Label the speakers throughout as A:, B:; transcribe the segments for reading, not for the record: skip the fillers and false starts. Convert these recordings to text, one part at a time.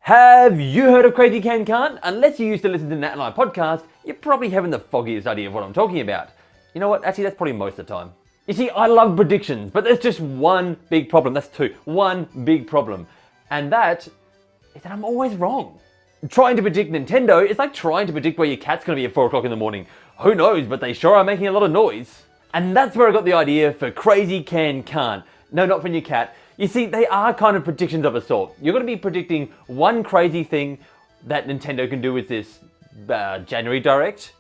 A: Have you heard of Crazy Can Can't? Unless you used to listen to Nat and I podcast, you probably haven't the foggiest idea of what I'm talking about. You know what? Actually, that's probably most of the time. You see, I love predictions, but there's just one big problem. That's two. One big problem. And that is that I'm always wrong. Trying to predict Nintendo is like trying to predict where your cat's going to be at 4 o'clock in the morning. Who knows, but they sure are making a lot of noise. And that's where I got the idea for Crazy Can Can't. No, not from your cat. You see, they are kind of predictions of a sort. You're going to be predicting one crazy thing that Nintendo can do with this January Direct.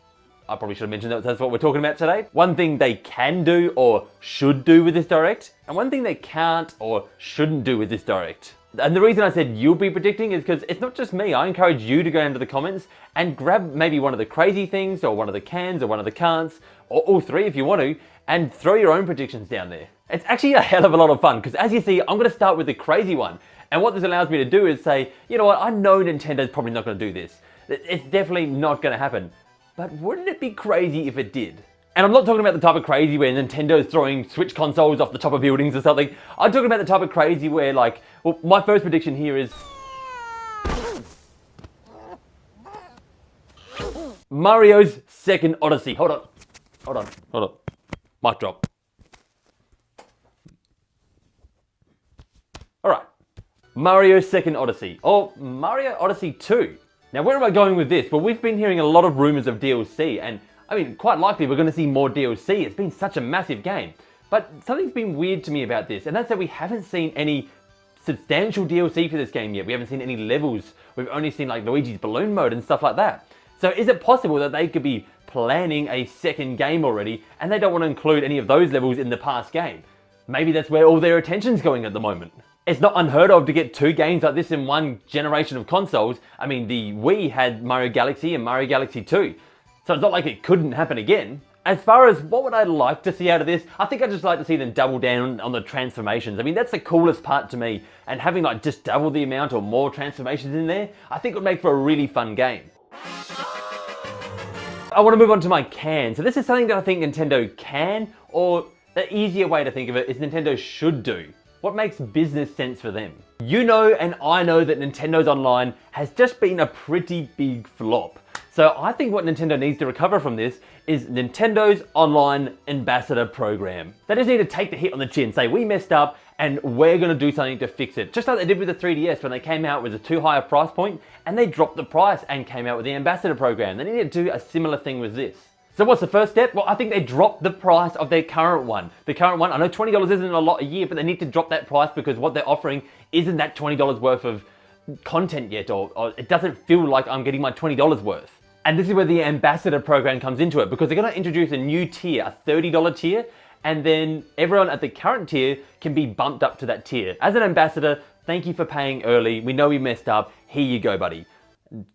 A: I probably should have mentioned that that's what we're talking about today. One thing they can do or should do with this Direct, and one thing they can't or shouldn't do with this Direct. And the reason I said you'll be predicting is because it's not just me. I encourage you to go into the comments and grab maybe one of the crazy things or one of the cans or one of the can'ts, or all three if you want to, and throw your own predictions down there. It's actually a hell of a lot of fun because as you see, I'm going to start with the crazy one. And what this allows me to do is say, you know what, I know Nintendo's probably not going to do this. It's definitely not going to happen. But wouldn't it be crazy if it did? And I'm not talking about the type of crazy where Nintendo's throwing Switch consoles off the top of buildings or something. I'm talking about the type of crazy where, like, well, my first prediction here is Mario's Second Odyssey. Hold on. Mic drop. Alright, Mario's Second Odyssey, or Mario Odyssey 2. Now where am I going with this? Well, we've been hearing a lot of rumours of DLC, and I mean, quite likely we're going to see more DLC. It's been such a massive game. But something's been weird to me about this, and that's that we haven't seen any substantial DLC for this game yet. We haven't seen any levels. We've only seen like Luigi's Balloon Mode and stuff like that. So is it possible that they could be planning a second game already, and they don't want to include any of those levels in the past game? Maybe that's where all their attention's going at the moment. It's not unheard of to get two games like this in one generation of consoles. I mean, the Wii had Mario Galaxy and Mario Galaxy 2. So it's not like it couldn't happen again. As far as what would I like to see out of this, I think I'd just like to see them double down on the transformations. I mean, that's the coolest part to me. And having like just double the amount or more transformations in there, I think would make for a really fun game. I want to move on to my can. So this is something that I think Nintendo can, or the easier way to think of it is Nintendo should do. What makes business sense for them? You know and I know that Nintendo's Online has just been a pretty big flop. So I think what Nintendo needs to recover from this is Nintendo's Online Ambassador Program. They just need to take the hit on the chin, say we messed up and we're going to do something to fix it. Just like they did with the 3DS when they came out with a too high a price point and they dropped the price and came out with the Ambassador Program. They need to do a similar thing with this. So what's the first step? Well, I think they dropped the price of their current one. The current one, I know $20 isn't a lot a year, but they need to drop that price because what they're offering isn't that $20 worth of content yet, or it doesn't feel like I'm getting my $20 worth. And this is where the Ambassador Program comes into it, because they're going to introduce a new tier, a $30 tier, and then everyone at the current tier can be bumped up to that tier. As an ambassador, thank you for paying early. We know we messed up. Here you go, buddy.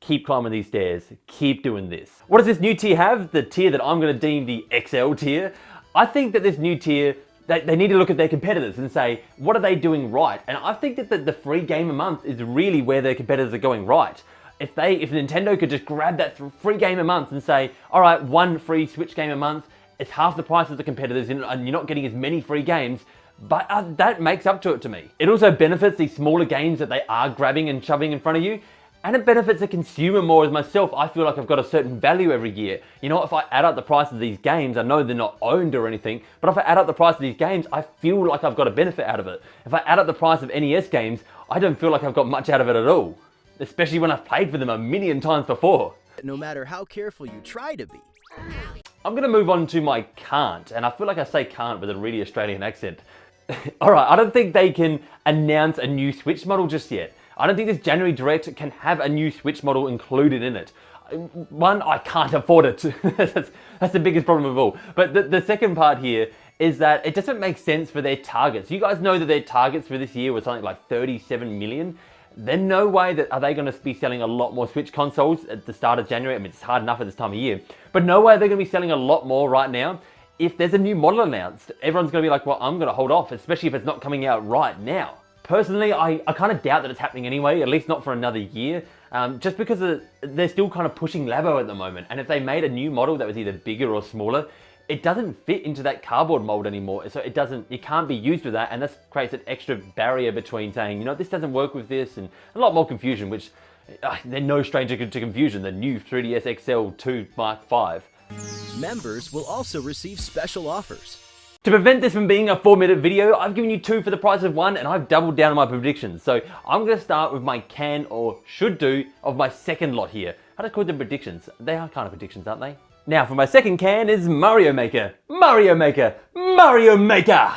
A: Keep climbing these stairs, keep doing this. What does this new tier have? The tier that I'm going to deem the XL tier. I think that this new tier, they need to look at their competitors and say, what are they doing right? And I think that the free game a month is really where their competitors are going right. If Nintendo could just grab that free game a month and say, all right, one free Switch game a month, it's half the price of the competitors and you're not getting as many free games, but that makes up to it to me. It also benefits these smaller games that they are grabbing and shoving in front of you. And it benefits the consumer more. As myself, I feel like I've got a certain value every year. You know, if I add up the price of these games, I know they're not owned or anything, but if I add up the price of these games, I feel like I've got a benefit out of it. If I add up the price of NES games, I don't feel like I've got much out of it at all. Especially when I've played for them a million times before.
B: No matter how careful you try to be.
A: I'm gonna move on to my can't, and I feel like I say can't with a really Australian accent. Alright, I don't think they can announce a new Switch model just yet. I don't think this January Direct can have a new Switch model included in it. One, I can't afford it. That's the biggest problem of all. But the second part here is that it doesn't make sense for their targets. You guys know that their targets for this year was something like 37 million. Then no way that are they going to be selling a lot more Switch consoles at the start of January. I mean, it's hard enough at this time of year. But no way they're going to be selling a lot more right now. If there's a new model announced, everyone's going to be like, well, I'm going to hold off, especially if it's not coming out right now. Personally, I kind of doubt that it's happening anyway, at least not for another year, just because they're still kind of pushing Labo at the moment. And if they made a new model that was either bigger or smaller, it doesn't fit into that cardboard mold anymore. So it can't be used with that. And that creates an extra barrier between saying, you know, this doesn't work with this, and a lot more confusion, which they're no stranger to confusion. The new 3DS XL 2 Mark V.
B: Members will also receive special offers.
A: To prevent this from being a 4-minute video, I've given you 2 for the price of 1, and I've doubled down on my predictions. So I'm going to start with my can or should do of my second lot here. I just call them predictions. They are kind of predictions, aren't they? Now for my second can is Mario Maker. Mario Maker! Mario Maker!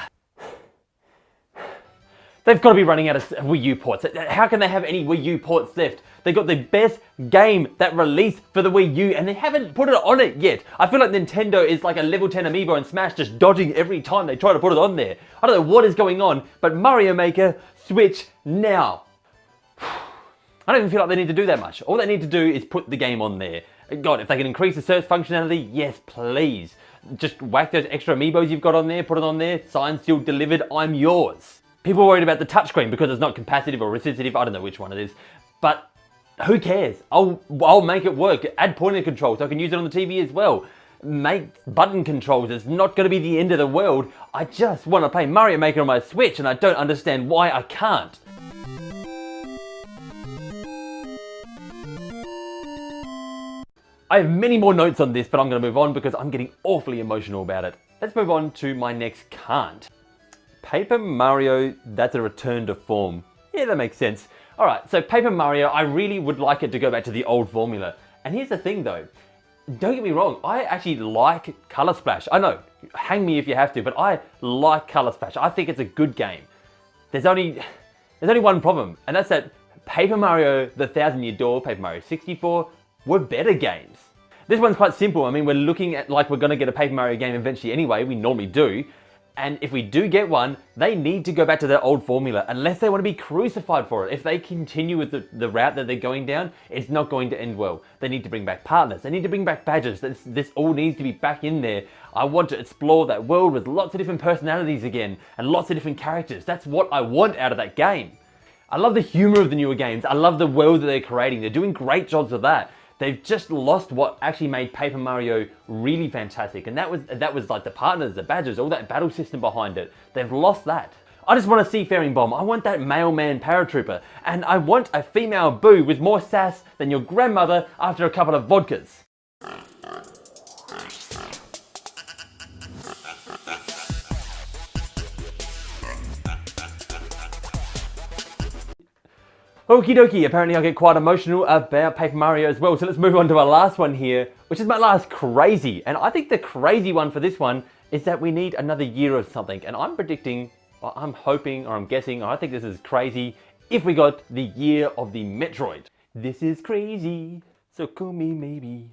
A: They've got to be running out of Wii U ports. How can they have any Wii U ports left? They got the best game that released for the Wii U and they haven't put it on it yet. I feel like Nintendo is like a level 10 amiibo in Smash, just dodging every time they try to put it on there. I don't know what is going on, but Mario Maker, Switch now. I don't even feel like they need to do that much. All they need to do is put the game on there. God, if they can increase the search functionality, yes, please. Just whack those extra amiibos you've got on there, put it on there, signed, sealed, delivered, I'm yours. People are worried about the touchscreen because it's not capacitive or resistive, I don't know which one it is, but who cares? I'll make it work. Add pointer control so I can use it on the TV as well. Make button controls. It's not going to be the end of the world. I just want to play Mario Maker on my Switch and I don't understand why I can't. I have many more notes on this, but I'm going to move on because I'm getting awfully emotional about it. Let's move on to my next can't. Paper Mario, that's a return to form. Yeah, that makes sense. Alright, so Paper Mario, I really would like it to go back to the old formula. And here's the thing though, don't get me wrong, I actually like Color Splash. I know, hang me if you have to, but I like Color Splash. I think it's a good game. There's only one problem, and that's that Paper Mario, The Thousand Year Door, Paper Mario 64 were better games. This one's quite simple. I mean, we're looking at like we're going to get a Paper Mario game eventually anyway, we normally do. And if we do get one, they need to go back to their old formula unless they want to be crucified for it. If they continue with the route that they're going down, it's not going to end well. They need to bring back partners. They need to bring back badges. This all needs to be back in there. I want to explore that world with lots of different personalities again and lots of different characters. That's what I want out of that game. I love the humor of the newer games. I love the world that they're creating. They're doing great jobs of that. They've just lost what actually made Paper Mario really fantastic, and that was like the partners, the badges, all that battle system behind it. They've lost that. I just want a seafaring bomb. I want that mailman paratrooper, and I want a female Boo with more sass than your grandmother after a couple of vodkas. Okie dokie, apparently I get quite emotional about Paper Mario as well, so let's move on to our last one here, which is my last crazy. And I think the crazy one for this one is that we need another year of something. And I'm predicting, or I'm hoping, or I'm guessing, or I think this is crazy, if we got the year of the Metroid. This is crazy, so call me maybe.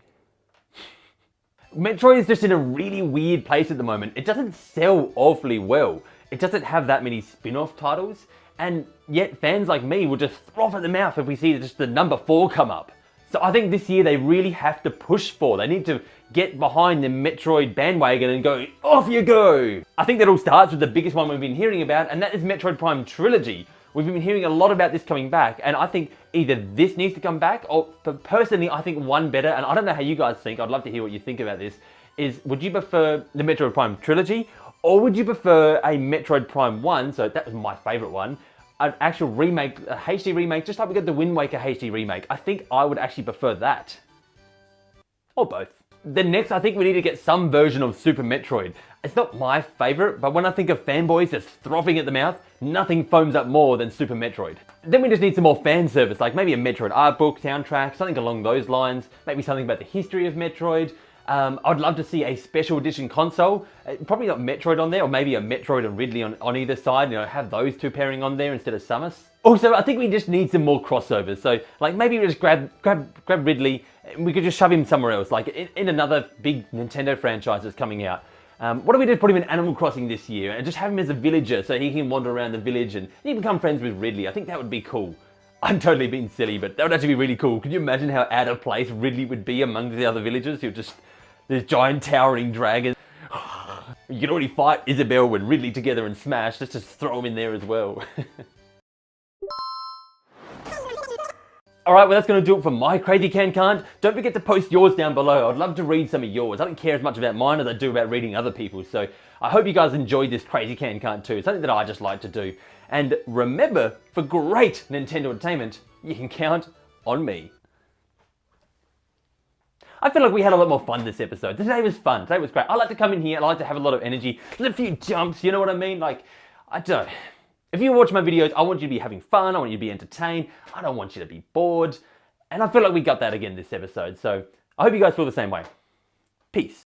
A: Metroid is just in a really weird place at the moment. It doesn't sell awfully well. It doesn't have that many spin-off titles. And yet fans like me will just froth at the mouth if we see just the number 4 come up. So I think this year they really have to push for. They need to get behind the Metroid bandwagon and go, off you go! I think that all starts with the biggest one we've been hearing about, and that is Metroid Prime Trilogy. We've been hearing a lot about this coming back, and I think either this needs to come back, or personally I think one better, and I don't know how you guys think, I'd love to hear what you think about this, is would you prefer the Metroid Prime Trilogy, or would you prefer a Metroid Prime 1, so that was my favourite one, an actual remake, a HD remake, just like we got the Wind Waker HD remake. I think I would actually prefer that. Or both. Then next, I think we need to get some version of Super Metroid. It's not my favourite, but when I think of fanboys just frothing at the mouth, nothing foams up more than Super Metroid. Then we just need some more fan service, like maybe a Metroid art book, soundtrack, something along those lines, maybe something about the history of Metroid. I'd love to see a special edition console, probably not Metroid on there, or maybe a Metroid and Ridley on either side, you know, have those two pairing on there instead of Samus. Also, I think we just need some more crossovers, so like maybe we just grab Ridley, and we could just shove him somewhere else, like in another big Nintendo franchise that's coming out. What if we just put him in Animal Crossing this year, and just have him as a villager so he can wander around the village and he can become friends with Ridley? I think that would be cool. I'm totally being silly, but that would actually be really cool. Could you imagine how out of place Ridley would be among the other villagers who just... There's giant towering dragons. You can already fight Isabelle and Ridley together in Smash. Let's just throw them in there as well. All right, well, that's going to do it for my Crazy Can Can't. Don't forget to post yours down below. I'd love to read some of yours. I don't care as much about mine as I do about reading other people's. So I hope you guys enjoyed this Crazy Can Can't too. It's something that I just like to do. And remember, for great Nintendo entertainment, you can count on me. I feel like we had a lot more fun this episode. Today was fun. Today was great. I like to come in here. I like to have a lot of energy. There's a few jumps, you know what I mean? Like, I don't. If you watch my videos, I want you to be having fun. I want you to be entertained. I don't want you to be bored. And I feel like we got that again this episode. So I hope you guys feel the same way. Peace.